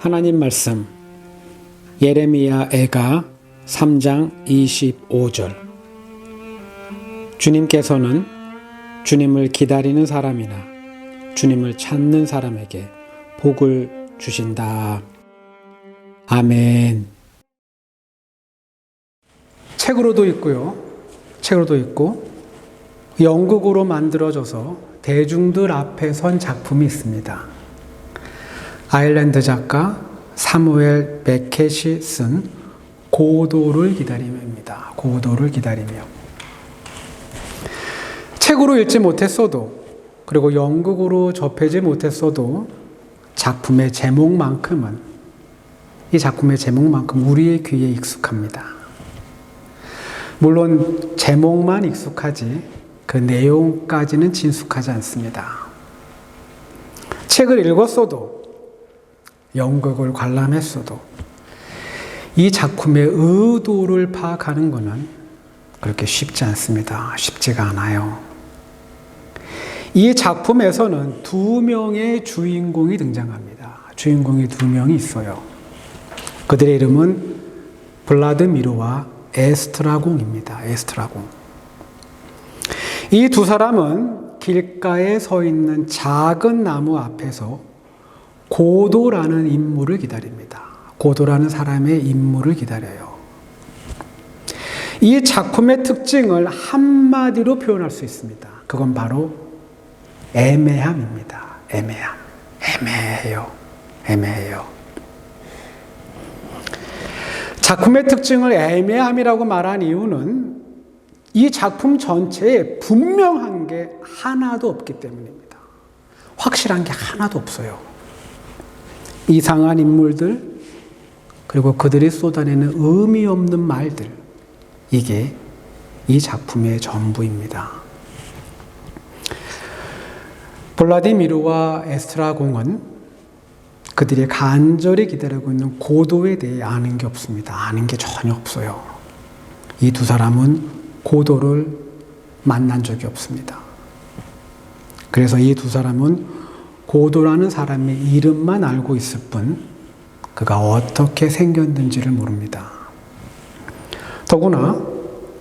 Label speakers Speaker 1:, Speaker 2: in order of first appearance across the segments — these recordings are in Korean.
Speaker 1: 하나님 말씀 예레미야 애가 3장 25절. 주님께서는 주님을 기다리는 사람이나 주님을 찾는 사람에게 복을 주신다. 아멘. 책으로도 있고요. 책으로도 있고 연극으로 만들어져서 대중들 앞에 선 작품이 있습니다. 아일랜드 작가 사무엘 베켓이 쓴 고도를 기다림입니다. 고도를 기다리며. 책으로 읽지 못했어도 그리고 연극으로 접하지 못했어도 작품의 제목만큼은 우리의 귀에 익숙합니다. 물론 제목만 익숙하지 그 내용까지는 친숙하지 않습니다. 책을 읽었어도 연극을 관람했어도 이 작품의 의도를 파악하는 것은 그렇게 쉽지 않습니다. 쉽지가 않아요. 이 작품에서는 두 명의 주인공이 등장합니다. 주인공이 두 명이 있어요. 그들의 이름은 블라드미르와 에스트라공입니다. 에스트라공. 이 두 사람은 길가에 서 있는 작은 나무 앞에서 고도라는 인물을 기다립니다. 고도라는 사람의 인물을 기다려요. 이 작품의 특징을 한마디로 표현할 수 있습니다. 그건 바로 애매함입니다. 애매함. 애매해요. 작품의 특징을 애매함이라고 말한 이유는 이 작품 전체에 분명한 게 하나도 없기 때문입니다. 확실한 게 하나도 없어요. 이상한 인물들, 그리고 그들이 쏟아내는 의미 없는 말들, 이게 이 작품의 전부입니다. 블라디미르와 에스트라공은 그들이 간절히 기다리고 있는 고도에 대해 아는 게 없습니다. 아는 게 전혀 없어요. 이 두 사람은 고도를 만난 적이 없습니다. 그래서 이 두 사람은 고도라는 사람의 이름만 알고 있을 뿐 그가 어떻게 생겼는지를 모릅니다. 더구나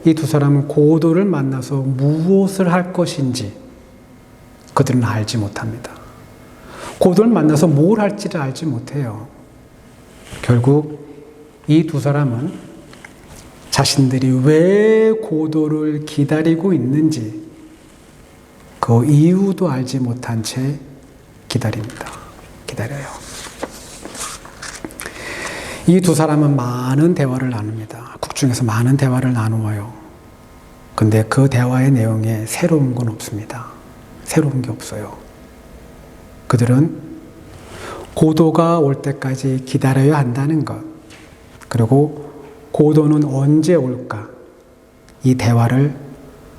Speaker 1: 이 두 사람은 고도를 만나서 무엇을 할 것인지 그들은 알지 못합니다. 고도를 만나서 뭘 할지를 알지 못해요. 결국 이 두 사람은 자신들이 왜 고도를 기다리고 있는지 그 이유도 알지 못한 채 기다려요. 이 두 사람은 많은 대화를 나눕니다. 국중에서 많은 대화를 나누어요. 근데 그 대화의 내용에 새로운 건 없습니다. 새로운 게 없어요. 그들은 고도가 올 때까지 기다려야 한다는 것, 그리고 고도는 언제 올까? 이 대화를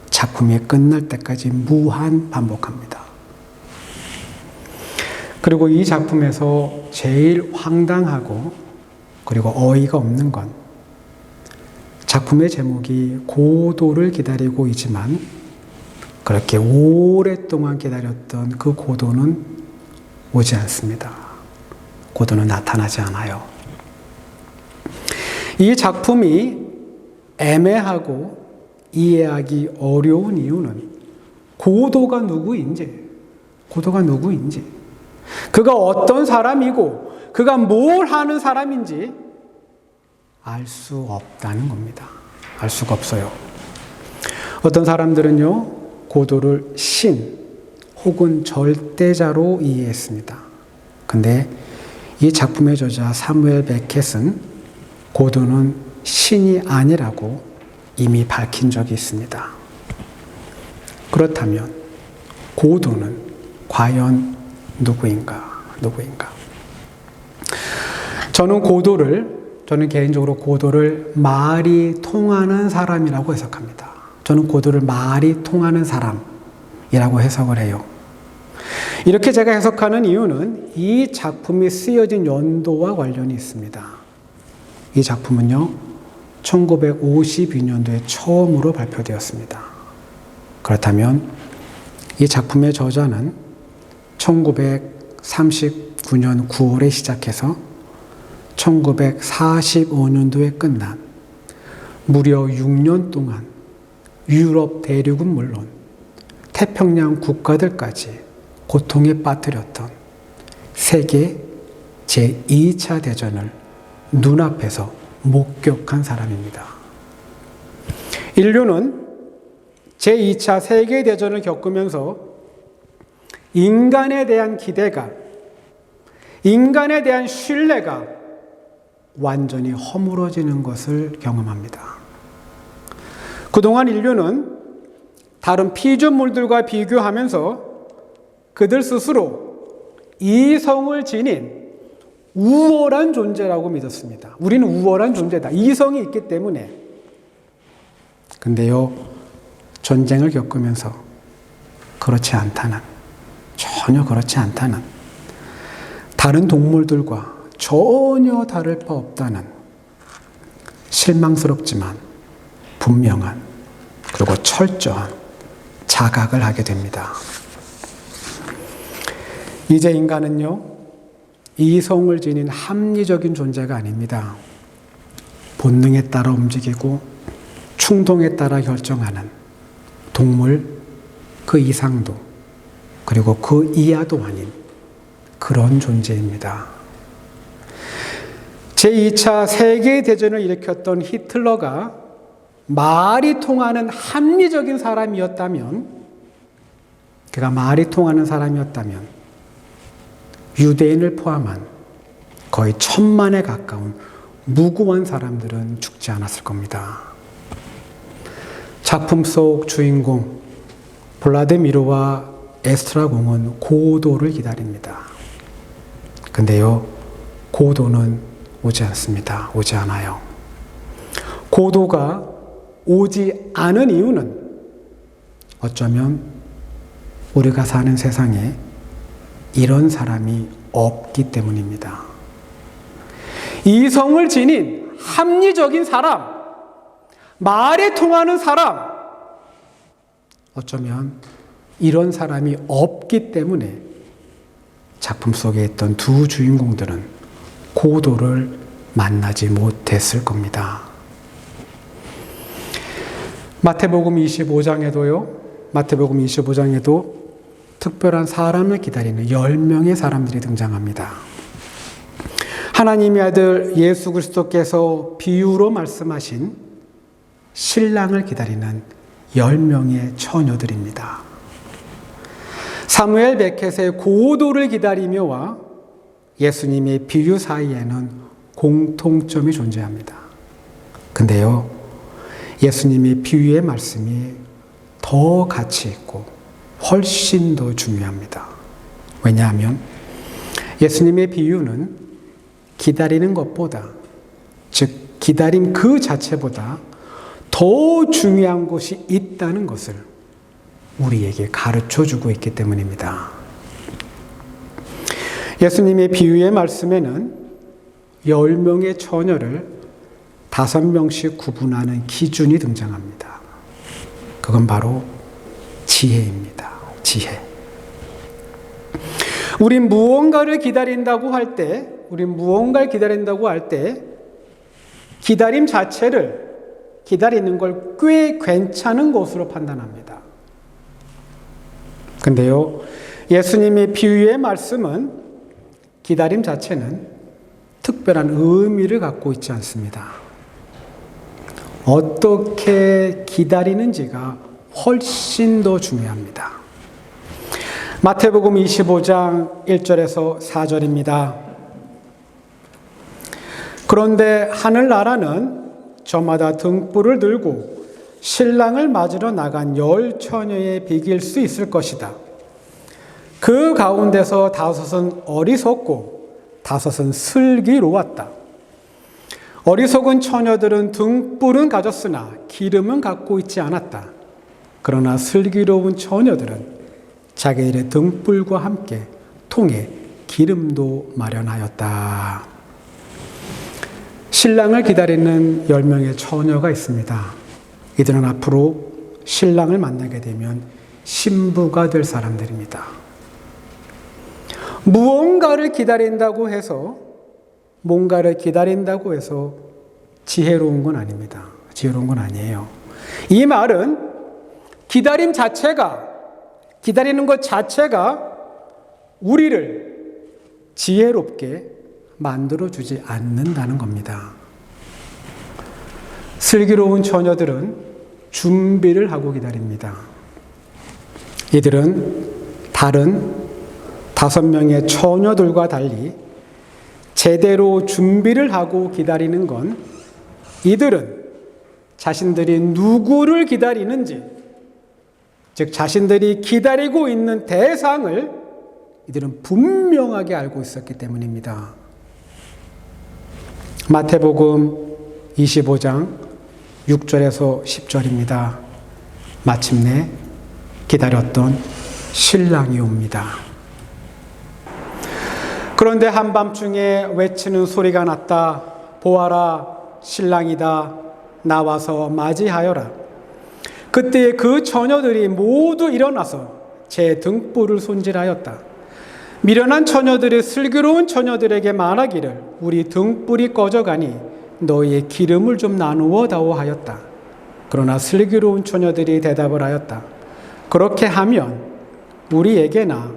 Speaker 1: 작품이 끝날 때까지 무한 반복합니다. 그리고 이 작품에서 제일 황당하고 그리고 어이가 없는 건 작품의 제목이 고도를 기다리고 있지만 그렇게 오랫동안 기다렸던 그 고도는 오지 않습니다. 고도는 나타나지 않아요. 이 작품이 애매하고 이해하기 어려운 이유는 고도가 누구인지 그가 어떤 사람이고 그가 뭘 하는 사람인지 알 수 없다는 겁니다. 알 수가 없어요. 어떤 사람들은요, 고도를 신 혹은 절대자로 이해했습니다. 근데 이 작품의 저자 사무엘 베켓은 고도는 신이 아니라고 이미 밝힌 적이 있습니다. 그렇다면 고도는 과연 누구인가? 저는 개인적으로 고도를 말이 통하는 사람이라고 해석합니다. 저는 고도를 말이 통하는 사람이라고 해석을 해요. 이렇게 제가 해석하는 이유는 이 작품이 쓰여진 연도와 관련이 있습니다. 이 작품은요, 1952년도에 처음으로 발표되었습니다. 그렇다면 이 작품의 저자는 1939년 9월에 시작해서 1945년도에 끝난 무려 6년 동안 유럽 대륙은 물론 태평양 국가들까지 고통에 빠뜨렸던 세계 제2차 대전을 눈앞에서 목격한 사람입니다. 인류는 제2차 세계대전을 겪으면서 인간에 대한 기대가, 인간에 대한 신뢰가 완전히 허물어지는 것을 경험합니다. 그동안 인류는 다른 피조물들과 비교하면서 그들 스스로 이성을 지닌 우월한 존재라고 믿었습니다. 우리는 우월한 존재다. 이성이 있기 때문에. 근데요, 전쟁을 겪으면서 그렇지 않다는, 전혀 그렇지 않다는, 다른 동물들과 전혀 다를 바 없다는 실망스럽지만 분명한 그리고 철저한 자각을 하게 됩니다. 이제 인간은요, 이성을 지닌 합리적인 존재가 아닙니다. 본능에 따라 움직이고 충동에 따라 결정하는 동물 그 이상도 그리고 그 이하도 아닌 그런 존재입니다. 제2차 세계대전을 일으켰던 히틀러가 말이 통하는 합리적인 사람이었다면, 그가 말이 통하는 사람이었다면 유대인을 포함한 거의 1000만에 가까운 무고한 사람들은 죽지 않았을 겁니다. 작품 속 주인공 블라디미르와 에스트라공은 고도를 기다립니다. 근데요, 고도는 오지 않습니다. 오지 않아요. 고도가 오지 않은 이유는 어쩌면 우리가 사는 세상에 이런 사람이 없기 때문입니다. 이성을 지닌 합리적인 사람, 말에 통하는 사람, 어쩌면 이런 사람이 없기 때문에 작품 속에 있던 두 주인공들은 고도를 만나지 못했을 겁니다. 마태복음 25장에도 특별한 사람을 기다리는 10명의 사람들이 등장합니다. 하나님의 아들 예수 그리스도께서 비유로 말씀하신 신랑을 기다리는 10명의 처녀들입니다. 사무엘 베켓의 고도를 기다리며와 예수님의 비유 사이에는 공통점이 존재합니다. 근데요, 예수님의 비유의 말씀이 더 가치 있고 훨씬 더 중요합니다. 왜냐하면 예수님의 비유는 기다리는 것보다, 즉 기다림 그 자체보다 더 중요한 것이 있다는 것을 우리에게 가르쳐주고 있기 때문입니다. 예수님의 비유의 말씀에는 10명의 처녀를 5명씩 구분하는 기준이 등장합니다. 그건 바로 지혜입니다. 지혜. 우린 무언가를 기다린다고 할 때, 기다림 자체를, 기다리는 걸 꽤 괜찮은 것으로 판단합니다. 근데요, 예수님의 비유의 말씀은 기다림 자체는 특별한 의미를 갖고 있지 않습니다. 어떻게 기다리는지가 훨씬 더 중요합니다. 마태복음 25장 1절에서 4절입니다. 그런데 하늘나라는 저마다 등불을 들고 신랑을 맞으러 나간 10 처녀에 비길 수 있을 것이다. 그 가운데서 5은 어리석고 5은 슬기로웠다. 어리석은 처녀들은 등불은 가졌으나 기름은 갖고 있지 않았다. 그러나 슬기로운 처녀들은 자기들의 등불과 함께 통에 기름도 마련하였다. 신랑을 기다리는 10명의 처녀가 있습니다. 이들은 앞으로 신랑을 만나게 되면 신부가 될 사람들입니다. 무언가를 기다린다고 해서 뭔가를 기다린다고 해서 지혜로운 건 아닙니다. 지혜로운 건 아니에요. 이 말은 기다림 자체가, 기다리는 것 자체가 우리를 지혜롭게 만들어주지 않는다는 겁니다. 슬기로운 처녀들은 준비를 하고 기다립니다. 이들은 다른 5명의 처녀들과 달리 제대로 준비를 하고 기다리는 건 이들은 자신들이 누구를 기다리는지, 즉 자신들이 기다리고 있는 대상을 이들은 분명하게 알고 있었기 때문입니다. 마태복음 25장 6절에서 10절입니다. 마침내 기다렸던 신랑이 옵니다. 그런데 한밤중에 외치는 소리가 났다. 보아라, 신랑이다. 나와서 맞이하여라. 그때 그 처녀들이 모두 일어나서 제 등불을 손질하였다. 미련한 처녀들이 슬기로운 처녀들에게 말하기를 우리 등불이 꺼져가니 너희의 기름을 좀 나누어 다오 하였다. 그러나 슬기로운 처녀들이 대답을 하였다. 그렇게 하면 우리에게나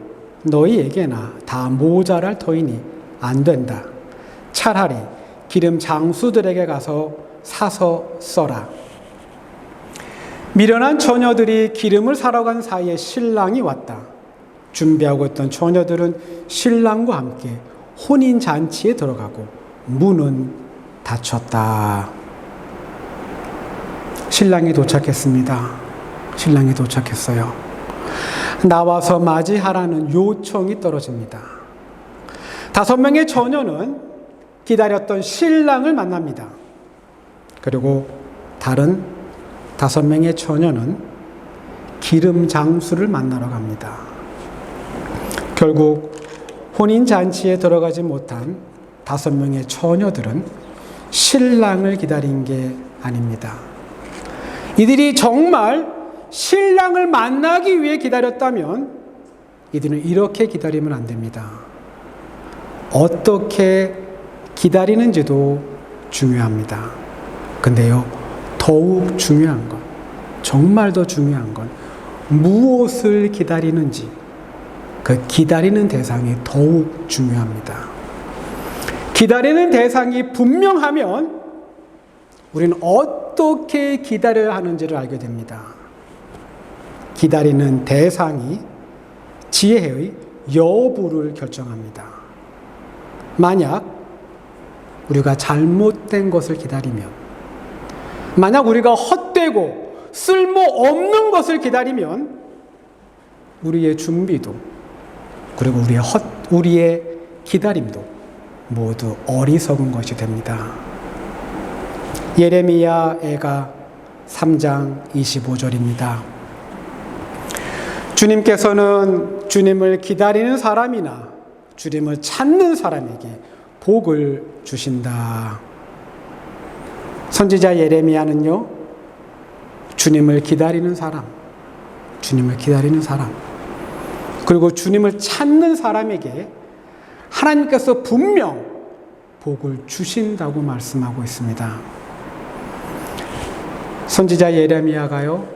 Speaker 1: 너희에게나 다 모자랄 터이니 안 된다. 차라리 기름 장수들에게 가서 사서 써라. 미련한 처녀들이 기름을 사러 간 사이에 신랑이 왔다. 준비하고 있던 처녀들은 신랑과 함께 혼인잔치에 들어가고 문은 닫혔다. 신랑이 도착했습니다. 신랑이 도착했어요. 나와서 맞이하라는 요청이 떨어집니다. 5명의 처녀는 기다렸던 신랑을 만납니다. 그리고 다른 5명의 처녀는 기름 장수를 만나러 갑니다. 결국 혼인잔치에 들어가지 못한 5명의 처녀들은 신랑을 기다린 게 아닙니다. 이들이 정말 신랑을 만나기 위해 기다렸다면 이들은 이렇게 기다리면 안 됩니다. 어떻게 기다리는지도 중요합니다. 근데요, 더욱 중요한 건, 정말 더 중요한 건 무엇을 기다리는지, 그 기다리는 대상이 더욱 중요합니다. 기다리는 대상이 분명하면 우리는 어떻게 기다려야 하는지를 알게 됩니다. 기다리는 대상이 지혜의 여부를 결정합니다. 만약 우리가 잘못된 것을 기다리면, 만약 우리가 헛되고 쓸모없는 것을 기다리면 우리의 준비도 그리고 우리의 기다림도 모두 어리석은 것이 됩니다. 예레미야 애가 3장 25절입니다. 주님께서는 주님을 기다리는 사람이나 주님을 찾는 사람에게 복을 주신다. 선지자 예레미야는요, 주님을 기다리는 사람, 그리고 주님을 찾는 사람에게 하나님께서 분명 복을 주신다고 말씀하고 있습니다. 선지자 예레미야가요,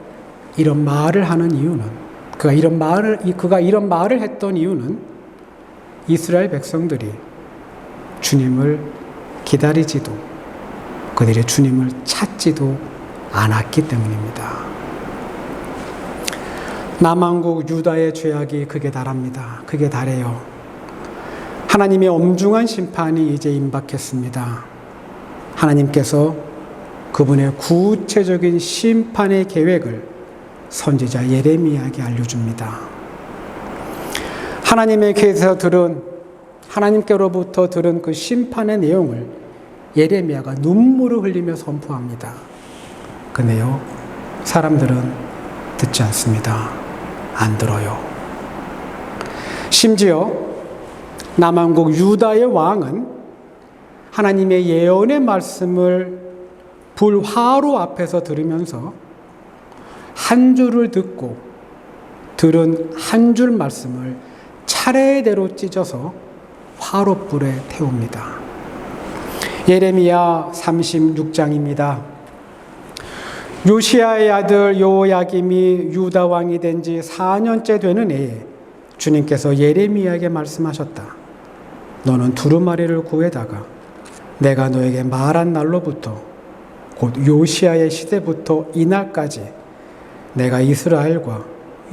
Speaker 1: 이런 말을 하는 이유는, 그가 이런 말을 했던 이유는 이스라엘 백성들이 주님을 기다리지도 그들이 주님을 찾지도 않았기 때문입니다. 남왕국 유다의 죄악이 극에 달합니다. 극에 달해요. 하나님의 엄중한 심판이 이제 임박했습니다. 하나님께서 그분의 구체적인 심판의 계획을 선지자 예레미야에게 알려줍니다. 하나님께로부터 들은 그 심판의 내용을 예레미야가 눈물을 흘리며 선포합니다. 근데요, 사람들은 듣지 않습니다. 안 들어요. 심지어 남왕국 유다의 왕은 하나님의 예언의 말씀을 불화로 앞에서 들으면서 한 줄을 듣고 들은 한 줄 말씀을 차례대로 찢어서 화롯불에 태웁니다. 예레미야 36장입니다. 요시야의 아들 요야김이 유다 왕이 된 지 4년째 되는 해에 주님께서 예레미야에게 말씀하셨다. 너는 두루마리를 구해다가 내가 너에게 말한 날로부터 곧 요시야의 시대부터 이날까지 내가 이스라엘과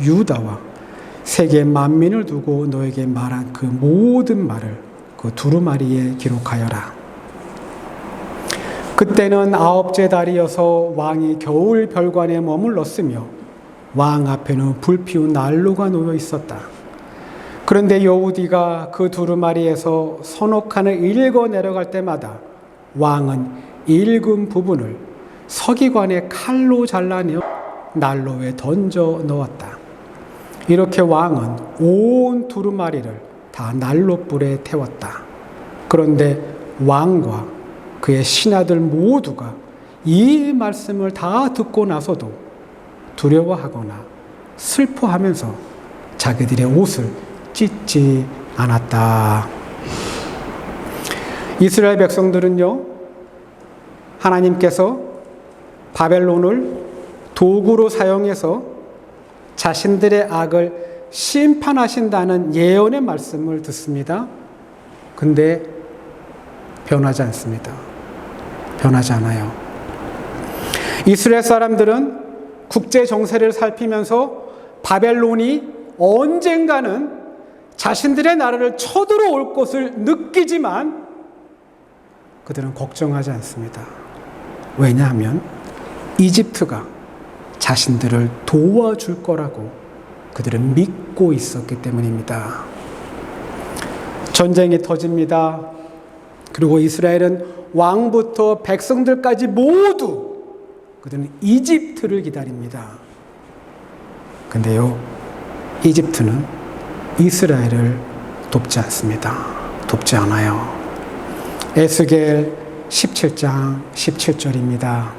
Speaker 1: 유다와 세계 만민을 두고 너에게 말한 그 모든 말을 그 두루마리에 기록하여라. 그때는 9째 달이어서 왕이 겨울 별관에 머물렀으며 왕 앞에는 불피운 난로가 놓여 있었다. 그런데 여우디가 그 두루마리에서 서너 칸을 읽어 내려갈 때마다 왕은 읽은 부분을 서기관의 칼로 잘라내어 난로에 던져 넣었다. 이렇게 왕은 온 두루마리를 다 난로불에 태웠다. 그런데 왕과 그의 신하들 모두가 이 말씀을 다 듣고 나서도 두려워하거나 슬퍼하면서 자기들의 옷을 찢지 않았다. 이스라엘 백성들은요, 하나님께서 바벨론을 도구로 사용해서 자신들의 악을 심판하신다는 예언의 말씀을 듣습니다. 근데 변하지 않습니다. 변하지 않아요. 이스라엘 사람들은 국제 정세를 살피면서 바벨론이 언젠가는 자신들의 나라를 쳐들어올 것을 느끼지만 그들은 걱정하지 않습니다. 왜냐하면 이집트가 자신들을 도와줄 거라고 그들은 믿고 있었기 때문입니다. 전쟁이 터집니다. 그리고 이스라엘은 왕부터 백성들까지 모두 그들은 이집트를 기다립니다. 근데요, 이집트는 이스라엘을 돕지 않습니다. 돕지 않아요. 에스겔 17장 17절입니다.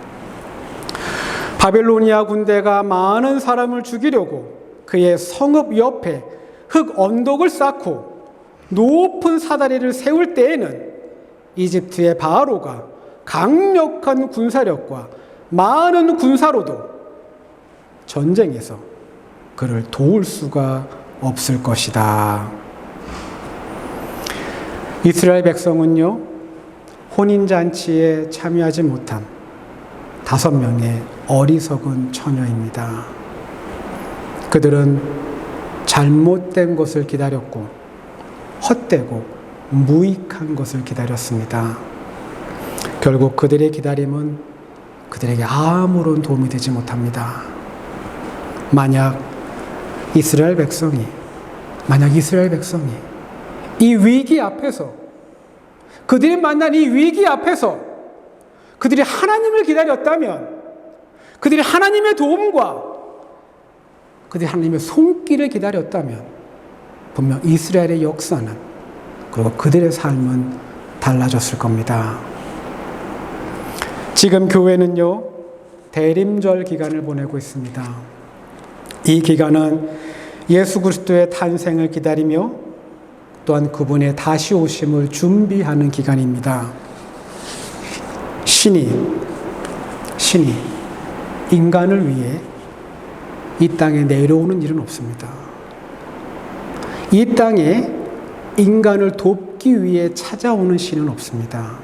Speaker 1: 바벨로니아 군대가 많은 사람을 죽이려고 그의 성읍 옆에 흙 언덕을 쌓고 높은 사다리를 세울 때에는 이집트의 바로가 강력한 군사력과 많은 군사로도 전쟁에서 그를 도울 수가 없을 것이다. 이스라엘 백성은요, 혼인잔치에 참여하지 못한 5명의 어리석은 처녀입니다. 그들은 잘못된 것을 기다렸고 헛되고 무익한 것을 기다렸습니다. 결국 그들의 기다림은 그들에게 아무런 도움이 되지 못합니다. 만약 이스라엘 백성이 이 위기 앞에서, 그들이 만난 이 위기 앞에서 그들이 하나님을 기다렸다면, 그들이 하나님의 도움과 그들이 하나님의 손길을 기다렸다면 분명 이스라엘의 역사는, 그리고 그들의 삶은 달라졌을 겁니다. 지금 교회는요, 대림절 기간을 보내고 있습니다. 이 기간은 예수 그리스도의 탄생을 기다리며 또한 그분의 다시 오심을 준비하는 기간입니다. 신이 인간을 위해 이 땅에 내려오는 일은 없습니다. 이 땅에 인간을 돕기 위해 찾아오는 신은 없습니다.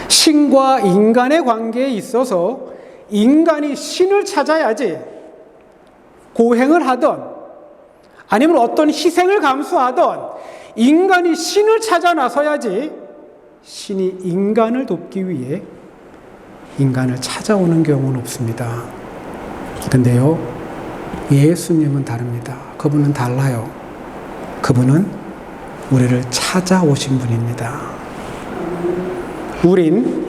Speaker 1: 신과 인간의 관계에 있어서 인간이 신을 찾아야지 고행을 하던 아니면 어떤 희생을 감수하던 인간이 신을 찾아 나서야지 신이 인간을 돕기 위해 인간을 찾아오는 경우는 없습니다. 그런데요, 예수님은 다릅니다. 그분은 달라요. 그분은 우리를 찾아오신 분입니다. 우린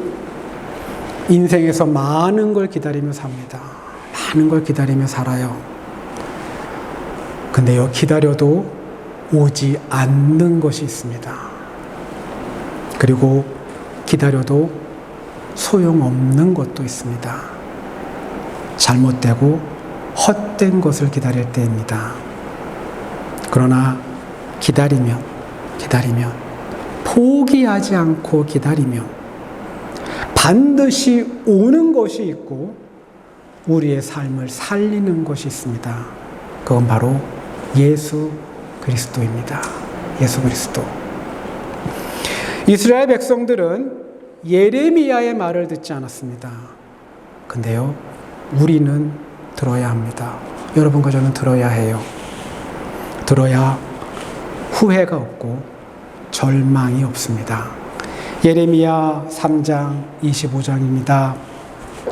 Speaker 1: 인생에서 많은 걸 기다리며 삽니다. 많은 걸 기다리며 살아요. 근데요, 기다려도 오지 않는 것이 있습니다. 그리고 기다려도 소용없는 것도 있습니다. 잘못되고 헛된 것을 기다릴 때입니다. 그러나 기다리면 포기하지 않고 기다리면 반드시 오는 것이 있고 우리의 삶을 살리는 것이 있습니다. 그건 바로 예수 그리스도입니다. 예수 그리스도. 이스라엘 백성들은 예레미야의 말을 듣지 않았습니다. 근데요, 우리는 들어야 합니다. 여러분과 저는 들어야 해요. 들어야 후회가 없고 절망이 없습니다. 예레미야 3장 25장입니다.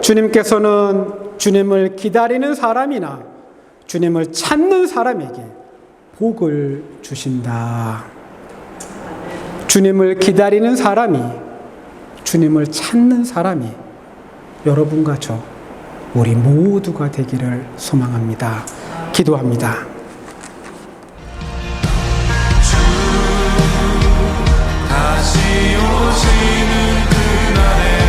Speaker 1: 주님께서는 주님을 기다리는 사람이나 주님을 찾는 사람에게 복을 주신다. 주님을 기다리는 사람이, 주님을 찾는 사람이 여러분과 저, 우리 모두가 되기를 소망합니다. 기도합니다.
Speaker 2: 다시 오시는 그날에